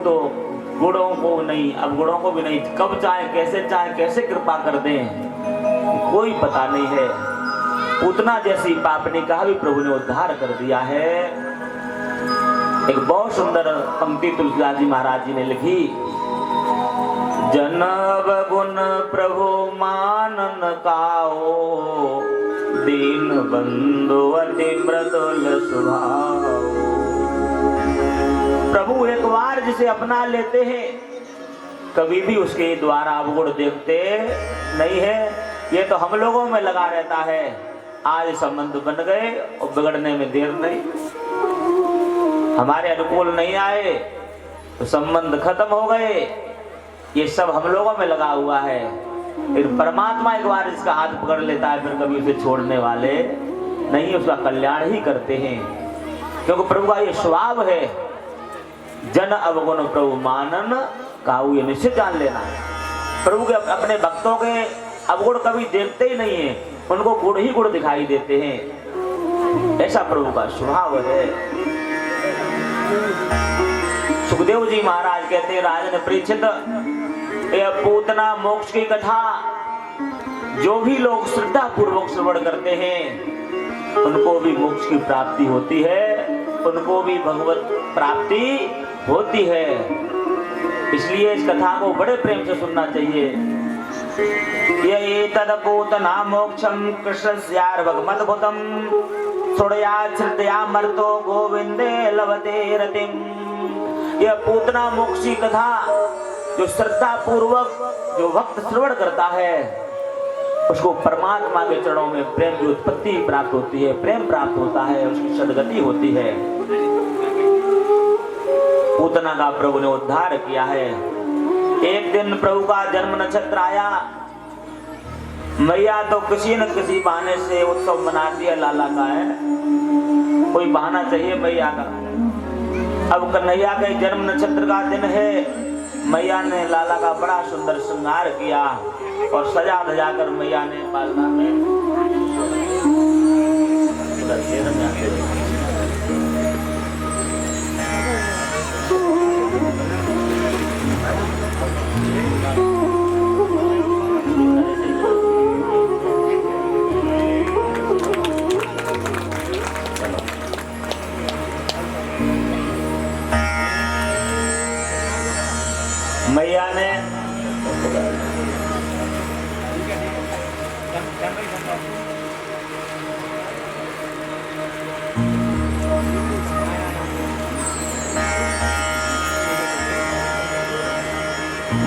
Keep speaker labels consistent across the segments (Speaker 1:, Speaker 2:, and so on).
Speaker 1: तो गुणों को नहीं, अब गुणों को भी नहीं, कब चाहे कैसे कृपा कर दें कोई पता नहीं है। पूतना जैसी पापनी का भी प्रभु ने उद्धार कर दिया है। एक बहुत सुंदर पंक्ति तुलसीदास जी महाराज जी ने लिखी, जनब गुण प्रभु मानन काओ, दीन बंधु अति मृदुल स्वभाव। प्रभु एक बार जिसे अपना लेते हैं कभी भी उसके द्वारा अवगुण देखते नहीं है। ये तो हम लोगों में लगा रहता है, आज संबंध बन गए और बिगड़ने में देर नहीं, हमारे अनुकूल नहीं आए तो संबंध खत्म हो गए, ये सब हम लोगों में लगा हुआ है। फिर परमात्मा एक बार इसका हाथ पकड़ लेता है, फिर कभी उसे छोड़ने वाले नहीं, उसका कल्याण ही करते हैं, क्योंकि प्रभु का ये स्वभाव है। जन अवगुण प्रभु मानन काऊ, ये निश्चित जान लेना है। प्रभु के अपने भक्तों के अवगुण कभी देखते ही नहीं है, उनको गुण ही गुण दिखाई देते हैं, ऐसा प्रभु का स्वभाव है। सुखदेव जी महाराज कहते हैं, राजन परीक्षित, यह पूतना मोक्ष की कथा जो भी लोग श्रद्धा पूर्वक श्रवण करते हैं उनको भी मोक्ष की प्राप्ति होती है, उनको भी भगवत प्राप्ति होती है। इसलिए इस कथा को बड़े प्रेम से सुनना चाहिए। ये तदपूतना मोक्षम कृष्णस्यार भगवत भूतम, सुड़या श्रद्धया मर्तो गोविंदे लभते रतिम। यह पूतना मोक्ष की कथा जो श्रद्धा पूर्वक जो भक्त श्रवण करता है उसको परमात्मा के चरणों में प्रेम की उत्पत्ति प्राप्त होती है, प्रेम प्राप्त होता है, उसकी सदगति होती है। पूतना का प्रभु ने उद्धार किया है। एक दिन प्रभु का जन्म नक्षत्र आया, मैया तो किसी न किसी बहाने से उत्सव मनाती है, लाला का है, कोई बहाना चाहिए मैया का। अब कन्हैया के जन्म नक्षत्र का दिन है, मैया ने लाला का बड़ा सुंदर श्रृंगार किया और सजा धजा कर मैया ने पालना में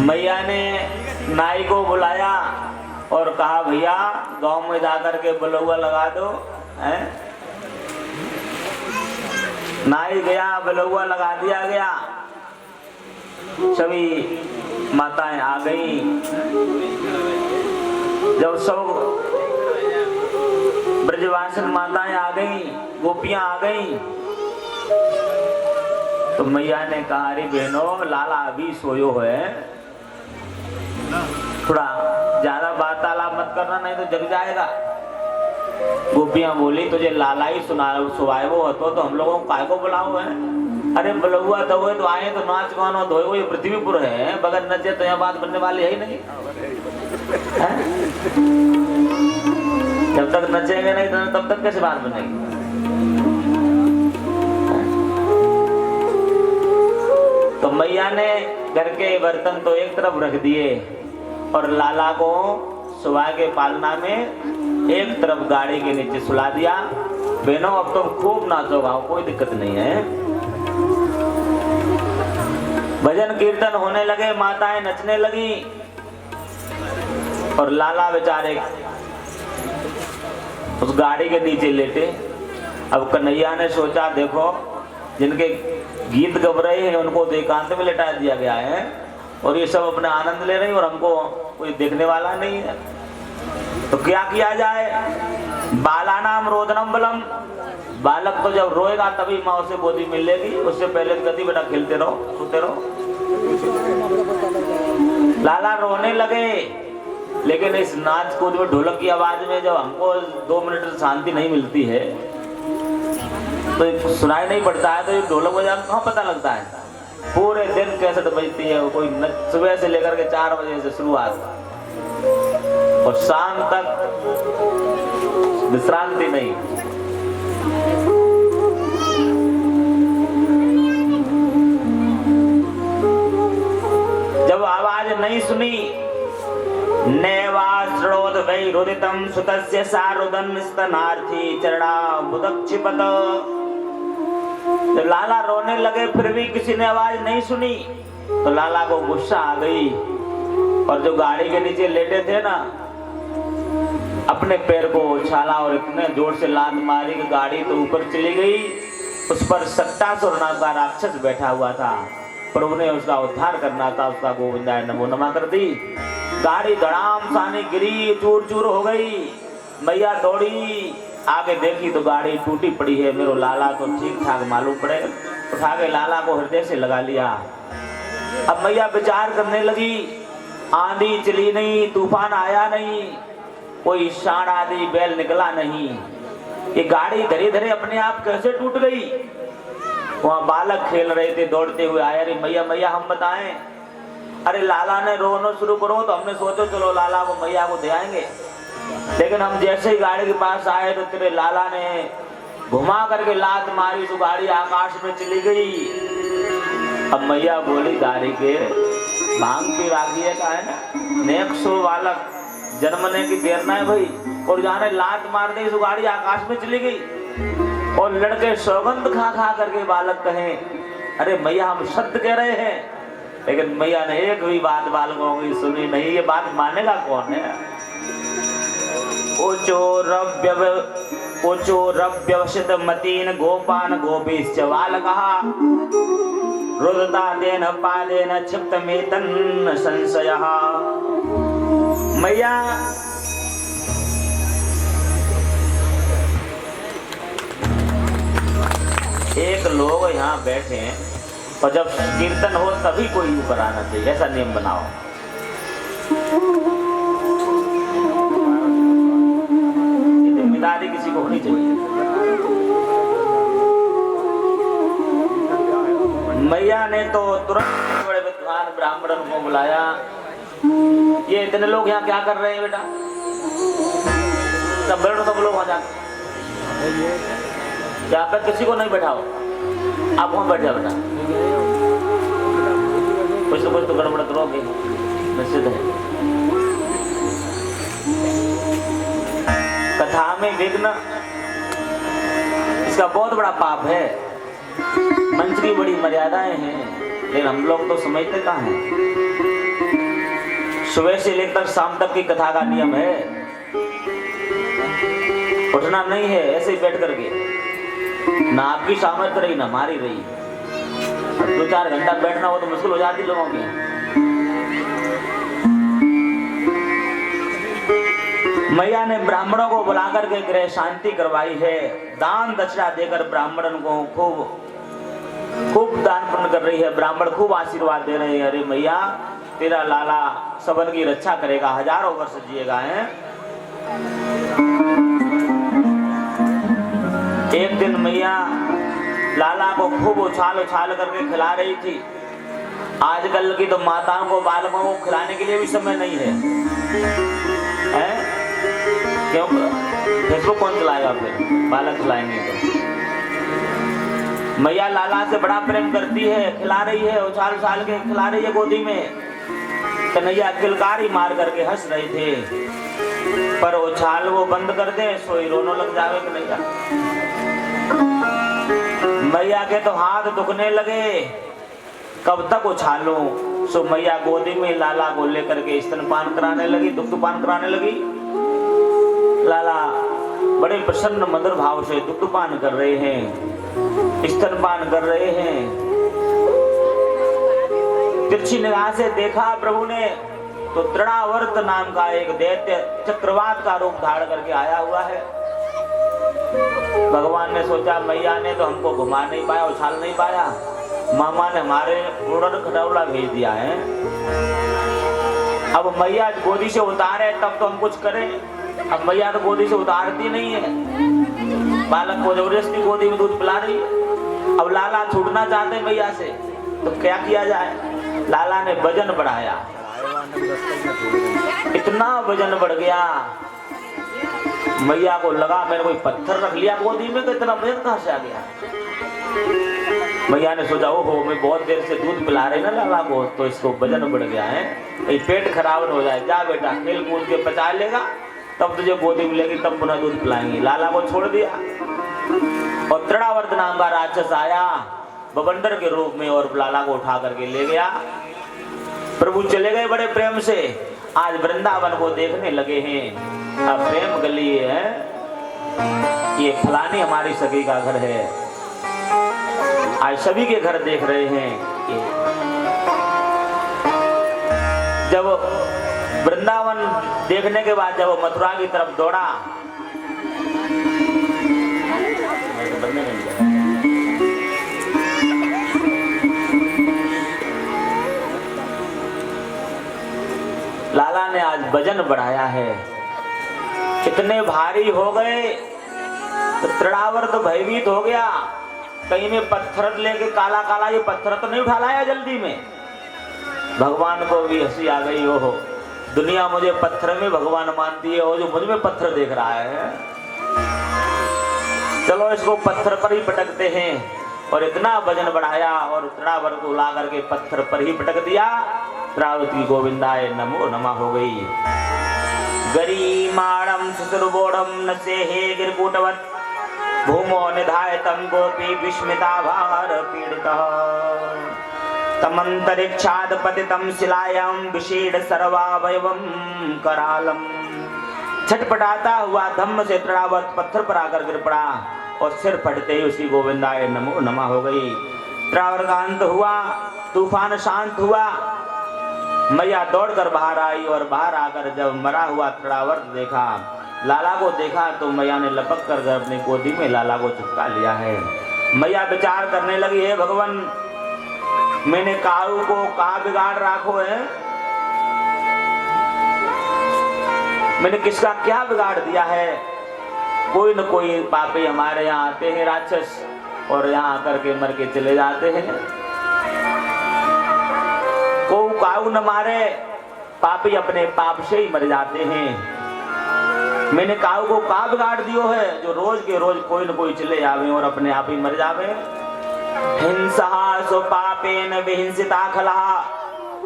Speaker 1: मैया ने नाई को बुलाया और कहा, भैया गांव में जाकर के बलौआ लगा दो। नाई गया, बलौआ लगा दिया गया, सभी माताएं आ गई। जब सब ब्रजवासन माताएं आ गई, गोपियां आ गई, तो मैया ने कहा, अरे बहनों, लाला अभी सोयो है, थोड़ा ज्यादा वार्तालाप मत करना, नहीं तो जग जाएगा। गोपियां बोली, तुझे लाला ही सुनाए वो हो तो हम लोगों को काय को बुलाओ है? अरे बलुआ दो तो आए तो नाच गानो धोए, वो ये पृथ्वीपुर है, बगैर नचे तो यहाँ बात बनने वाली है ही नहीं है? जब तक नचेंगे नहीं तब तक कैसे बात बनेगी? तो मैया ने घर के बर्तन तो एक तरफ रख दिए और लाला को सुबह के पालना में एक तरफ गाड़ी के नीचे सुला दिया। बहनों, अब तुम खूब नाचो गाओ, कोई दिक्कत नहीं है। भजन कीर्तन होने लगे, माताएं नचने लगी और लाला बेचारे उस गाड़ी के नीचे लेटे। अब कन्हैया ने सोचा, देखो जिनके गीत गब रहे हैं उनको तो एकांत में लेटा दिया गया है और ये सब अपना आनंद ले रहे हैं और हमको कोई देखने वाला नहीं है, तो क्या किया जाए? बालानाम रोदनम बलम, बालक तो जब रोएगा तभी माँ उसे गोदी मिलेगी, उससे पहले गति बेटा खेलते रहो, सोते रहो। लाला रोने लगे, लेकिन इस नाच कूद में ढोलक की आवाज में जब हमको 2 मिनट शांति नहीं मिलती है तो सुनाई नहीं पड़ता है, तो ये ढोलक बजा कहाँ पता लगता है? पूरे दिन कैसेट बजती है, कोई सुबह से लेकर के 4 बजे से शुरुआत और शाम तक विश्रांति नहीं। जब आवाज नहीं सुनी, नैवा श्रोत वै रुदितम सुतस्य सारुदन स्तनार्थी चरणा मुदक्षिपत। जब लाला रोने लगे फिर भी किसी ने आवाज नहीं सुनी तो लाला को गुस्सा आ गई और जो गाड़ी के नीचे लेटे थे ना, अपने पैर को उछाला और इतने जोर से लात मारी कि गाड़ी तो ऊपर चली गई। उस पर सट्टासुर नाम का राक्षस बैठा हुआ था। प्रभु ने उसका उद्धार करना था, उसका गोविंदाय नमो नमः कर दी। गाड़ी धड़ाम सानी गिरी, चूर चूर हो गई। मैया दौड़ी, आगे देखी तो गाड़ी टूटी पड़ी है। मेरे लाला तो ठीक ठाक मालूम पड़े, उठा के लाला को हृदय से लगा लिया। अब मैया विचार करने लगी, आंधी चली नहीं, तूफान आया नहीं, कोई शान आदि बैल निकला नहीं, ये गाड़ी धीरे धीरे अपने आप कैसे टूट गई। वहां बालक खेल रहे थे, दौड़ते हुए आए, अरे मैया मैया हम बताएं। अरे लाला ने रोना शुरू करो तो हमने सोचो चलो लाला को मैया को दे आएंगे, लेकिन हम जैसे ही गाड़ी के पास आए तो तेरे लाला ने घुमा करके लात मारी तो गाड़ी आकाश में चली गई। अब मैया बोली गाड़ी के भांग पी राखी है का है ना, नेक सो बालक जन्मने की देर ना है भाई, और जाने लात मार दी तो गाड़ी आकाश में चली गई। और लड़के सौगंध खा खा करके बालक कहे अरे मैया हम सत्य कह रहे हैं, लेकिन मैया ने एक भी बात बालकों की सुनी नहीं। ये बात मानेगा कौन है। उचोरव्यवसित मतीन गोपान गोपीश्च बालकः रुदता तेन पादेन क्षिप्तमेतन् संशयः। मैया एक लोग यहाँ बैठे हैं और जब कीर्तन हो तभी कोई ऊपर आना चाहिए, ऐसा नियम बनाओ। जिम्मेदारी किसी को होनी चाहिए। मैया ने तो तुरंत बड़े विद्वान ब्राह्मण को बुलाया। ये इतने लोग यहाँ क्या कर रहे हैं बेटा, सब बैठो, सब लोग वहां जाकर यहाँ पे किसी को नहीं बैठाओ, आप वहां बैठ जाओ बेटा। कुछ तो गड़बड़ करोगे निश्चित है। कथा में विघ्न इसका बहुत बड़ा पाप है। मंच की बड़ी मर्यादाएं हैं, लेकिन हम लोग तो समझते कहाँ हैं। सुबह से लेकर शाम तक की कथा का नियम है, उठना नहीं है ऐसे ही बैठ करके। ना आपकी सामर्थ्य रही ना हमारी रही, 2-4 घंटा बैठना हो तो मुश्किल हो जाती लोगों की। मैया ने ब्राह्मणों को बुलाकर के गृह शांति करवाई है। दान दक्षिणा देकर ब्राह्मणों को खूब दान पुण्य कर रही है। ब्राह्मण खूब आशीर्वाद दे रहे हैं, अरे मैया तेरा लाला सबन की रक्षा करेगा, हजारों वर्ष जिएगा है। एक दिन मैया लाला को खूब उछाल उछाल करके खिला रही थी। आजकल की तो माताओं को बालकों को खिलाने के लिए भी समय नहीं है, क्यों? फेसबुक कौन चलाएगा फिर, बालक खिलाएंगे तो। मैया लाला से बड़ा प्रेम करती है, खिला रही है, उछाल उछाल के खिला रही है गोदी में। कन्हैया किलकारी मार करके हंस रहे थे, पर उछाल वो बंद कर दे सोई रोनो लग जावे कन्हैया। मैया के तो हाथ दुखने लगे, कब तक उछालूं। सो मैया गोदी में लाला को लेकर के स्तनपान कराने लगी, दुग्धपान कराने लगी। लाला बड़े प्रसन्न मधुर भाव से दुग्धपान कर रहे हैं, स्तनपान कर रहे हैं। तिरछी निगाह से देखा प्रभु ने तो तृणावर्त नाम का एक दैत्य चक्रवात का रूप धारण करके आया हुआ है। भगवान ने सोचा मैया ने तो हमको घुमा नहीं पाया, उछाल नहीं पाया, मामा ने हमारे उड़न खटौला भेज दिया है। अब मैया गोदी से उतारे तब तो हम कुछ करें। अब मैया तो गोदी से उतारती नहीं है, बालक को जबरदस्ती गोदी में दूध पिला रही है। अब लाला छूटना चाहते मैया से, तो क्या किया जाए? लाला ने वजन बढ़ाया, इतना वजन बढ़ गया, मैया को लगा मैंने कोई पत्थर रख लिया गोदी में, तो इतना वजन कहां से आ गया? मैया ने सोचा ओहो मैं बहुत देर से दूध पिला रही ना लाला को, तो इसको वजन बढ़ गया है, ये पेट खराब न हो जाए, जा बेटा खेल कूद के पचा लेगा, तब तुझे गोदी मिलेगी, तब पुनः दूध पिलाएंगे। लाला को छोड़ दिया और तृणावर्त नाम का राक्षस आया बवंडर के रूप में और लाला को उठा करके ले गया। प्रभु चले गए बड़े प्रेम से, आज वृंदावन को देखने लगे हैं। अब प्रेम गली है, ये फलानी हमारी सखी का घर है, आज सभी के घर देख रहे हैं। जब वृंदावन देखने के बाद जब वो मथुरा की तरफ दौड़ा, लाला ने आज वजन बढ़ाया है, कितने भारी हो गए, तो तृणावर्त भयभीत हो गया, कहीं में पत्थर लेके काला काला ये पत्थर तो नहीं उठा लाया जल्दी में। भगवान को भी हंसी आ गई, ओहो दुनिया मुझे पत्थर में भगवान मानती है, और जो मुझ में पत्थर देख रहा है, चलो इसको पत्थर पर ही पटकते हैं। और इतना वजन बढ़ाया और तृणावर्त को ला करके पत्थर पर ही पटक दिया। तृणावर्त की गोविंदाय नमो नमः हो गई। गरीमाणम सुसुरबोड़म नसे हे गिरकूटवत् भूमो निधायतं गोपी विस्मिता भार पीड़ितः तमंतरिक्षाद पतितं शिलायां विषीड सर्वावयवं करालम। छटपटाता हुआ धम्म से तृणावर्त पत्थर पर आकर गिर पड़ा और सिर फटते ही उसकी गोविंदाय नमो नमः हो गई। तृणावर्त का अंत हुआ, तूफान शांत हुआ, मैया दौड़कर बाहर आई और बाहर आकर जब मरा हुआ तृणावर्त देखा, लाला को देखा, तो मैया ने लपक कर अपनी गोदी में लाला को चिपका लिया है। मैया विचार करने लगी, है भगवान मैंने काऊ को कहा बिगाड़ राखो है, मैंने किसका क्या बिगाड़ दिया है? कोई न कोई पापी हमारे यहाँ आते हैं राक्षस, और यहाँ आकर के मर के चले जाते हैं। को काऊ न मारे, पापी अपने पाप से ही मर जाते हैं। मैंने काऊ को का बिगाड़ दियो है जो रोज के रोज कोई न कोई चले जावे और अपने आप ही मर जावे। हिंसा सो पापेन विहिंसिता खला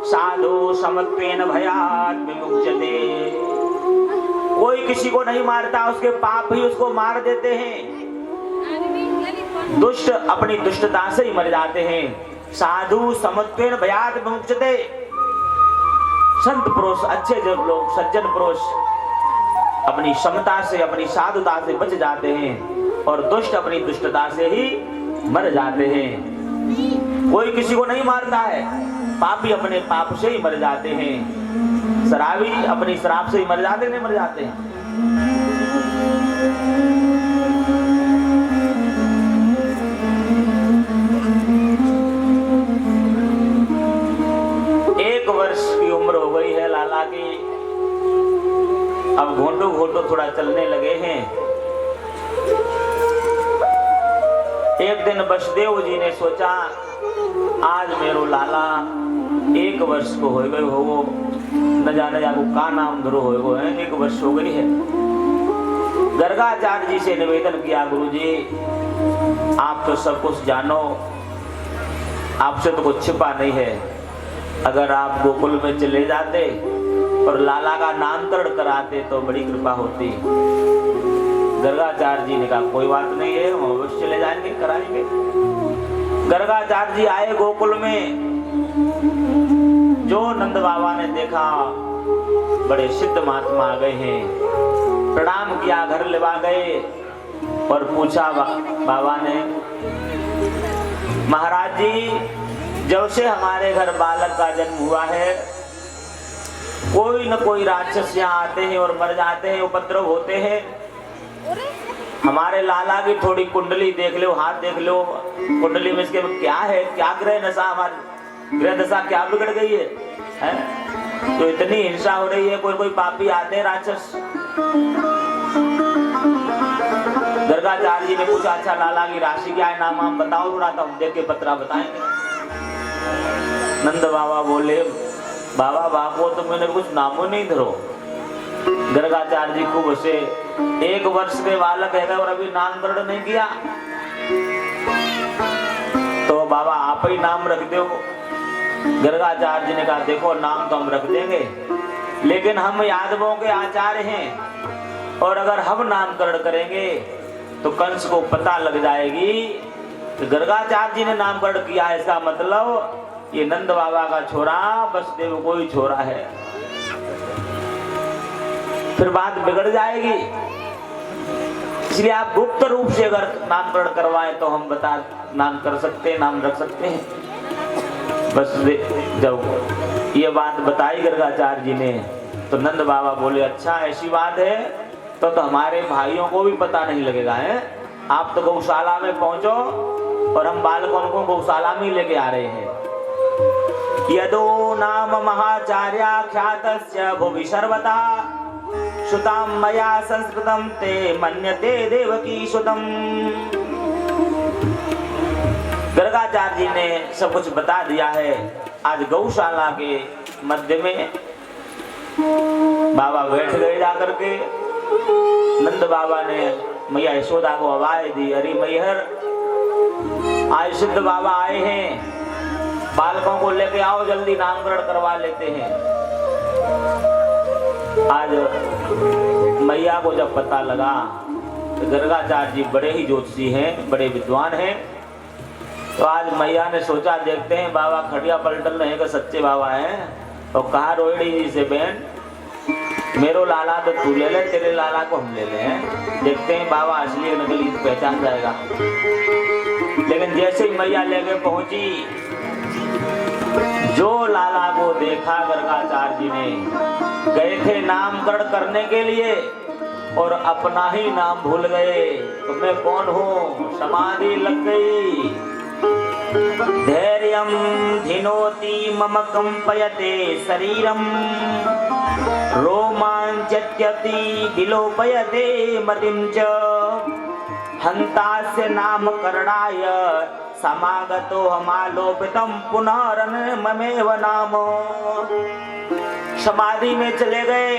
Speaker 1: साधु समत्वेन भयात् विमुच्यते। कोई किसी को नहीं मारता, उसके पाप ही उसको मार देते हैं। दुष्ट अपनी दुष्टता से ही मर जाते हैं। साधु समत्वेन भयात् विमुच्यते। संत पुरुष, अच्छे जो लोग, सज्जन पुरुष अपनी क्षमता से, अपनी साधुता से बच जाते हैं और दुष्ट अपनी दुष्टता से ही मर जाते हैं। कोई किसी को नहीं मारता है, पापी अपने पाप से ही मर जाते हैं। शराबी अपनी शराब से ही मर जाते हैं, मर जाते हैं। एक वर्ष की उम्र हो गई है लाला की। अब घोटो घोटो थोड़ा चलने लगे हैं। एक दिन वसुदेव जी ने सोचा आज मेरो लाला 1 वर्ष को हो गए हो, न जाने जाको का नाम धरो हो है, 1 वर्ष हो गई है। गर्गाचार्य जी से निवेदन किया, गुरु जी आप तो सब कुछ जानो, आपसे तो कुछ छिपा नहीं है। अगर आप गोकुल में चले जाते और लाला का नामकरण कराते तो बड़ी कृपा होती। गर्गाचार्य जी ने कहा कोई बात नहीं है, हम अवश्य चले जाएंगे, कराएंगे। गर्गाचार्य जी आए गोकुल में। जो नंद बाबा ने देखा बड़े सिद्ध महात्मा आ गए हैं, प्रणाम किया, घर लेवा गए और पूछा बाबा ने, महाराज जी जब से हमारे घर बालक का जन्म हुआ है कोई न कोई राक्षस यहाँ आते हैं और मर जाते हैं, उपद्रव होते हैं। हमारे लाला की थोड़ी कुंडली देख लो, हाथ देख लो, कुंडली में इसके क्या है, क्या ग्रह दशा, हमारी ग्रह दशा क्या बिगड़ गई है? तो इतनी हिंसा हो रही है, कोई कोई पापी आते हैं राक्षस। गर्गाचार्य जी ने पूछा अच्छा लाला की राशि क्या है, नाम हम बताओ थोड़ा, तो हम देख के पत्रा बताएंगे। नंद बाबा बोले, बाबा बापो तो मैंने कुछ नामो नहीं धरो। गर्गाचार्य जी खूब हंसे, 1 वर्ष के बालक है और अभी नामकरण नहीं किया, तो बाबा आप ही नाम रख दो। गर्गाचार्य जी ने कहा, देखो नाम तो हम रख देंगे, लेकिन हम यादवों के आचार्य हैं, और अगर हम नामकरण करेंगे तो कंस को पता लग जाएगी कि गर्गाचार्य जी ने नामकरण किया है, इसका मतलब ये नंद बाबा का छोरा वसुदेव को ही छोरा है, फिर बात बिगड़ जाएगी। इसलिए आप गुप्त रूप से अगर नामकरण करवाएं तो हम बता नाम कर सकते हैं, नाम रख सकते हैं। बस जब ये बात बताई गर्गाचार्य जी ने तो नंद बाबा बोले, अच्छा ऐसी बात है तो हमारे भाइयों को भी पता नहीं लगेगा है। आप तो गौशाला में पहुंचो और हम बालकों को गौशाला में लेके आ रहे हैं। यदो नाम महाचार्या ख्यातस्य भुवि सर्वथा सुताम मया संस्कृतम ते मन्यते देवकी सुतम। गर्गाचार्य जी ने सब कुछ बता दिया है। आज गौशाला के मध्य में बाबा बैठ गए जाकर के। नंद बाबा ने मैया यशोदा को आवाज दी, अरे मैहर आज सिद्ध बाबा आए हैं, बालकों को लेके आओ, जल्दी नामकरण करवा लेते हैं। आज मैया को जब पता लगा तो गर्गाचार्य जी बड़े ही ज्योतिषी हैं, बड़े विद्वान हैं, तो आज मैया ने सोचा देखते हैं बाबा खड़िया पलटन रहे का सच्चे बाबा हैं। तो कहा रोहिणी जी से, बहन मेरो लाला तो तू ले ले, तेरे लाला को हम ले ले हैं, देखते हैं बाबा असली नकली तो पहचान जाएगा। लेकिन जैसे ही मैया लेके पहुंची, जो लाला को देखा गर्गाचार्य जी ने, गए थे नामकरण करने के लिए और अपना ही नाम भूल गए, तो मैं कौन हूँ, समाधि लग गई। धैर्यं धिनोति मम कंपयते शरीरम रोमांचत्यति विलोपयते मतिं च हन्तास्य नामकरणाय समागतो हमालोपितं पुनरन्ममेव नाम। समाधि में चले गए।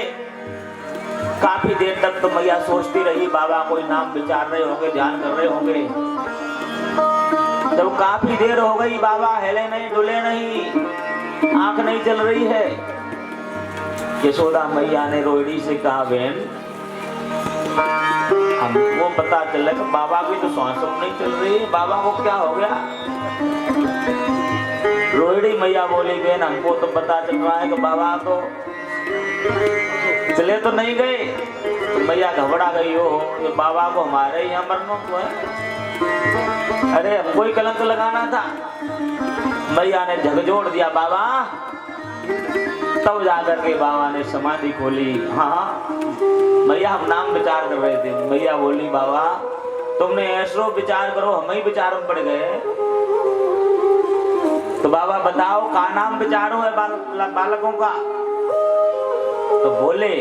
Speaker 1: काफी देर तक तो मैया सोचती रही, बाबा कोई नाम विचार रहे होंगे, ध्यान कर रहे होंगे। जब काफी देर हो गई, बाबा हिले नहीं, डुले नहीं, आंख नहीं चल रही है। यशोदा मैया ने रोहिणी से कहा, बहन हमको पता चला कि बाबा की तो सांस नहीं चल रही है, बाबा को क्या हो गया। रोहिणी मैया बोली, बहन हमको तो पता चल रहा है कि बाबा तो चले तो नहीं गए। तो मैया घबरा गई, हो ये बाबा को हमारे यहाँ मरना हुआ है, अरे हमको ही कलंक लगाना था। मैया ने झकझोर दिया बाबा। तब जाकर के बाबा ने समाधि खोली। हाँ मैया हम नाम विचार कर रहे थे। मैया बोली, बाबा तुमने ऐसो विचार करो, हम ही विचार में पड़ गए। तो बाबा बताओ का नाम विचारो है बालकों का। तो बोले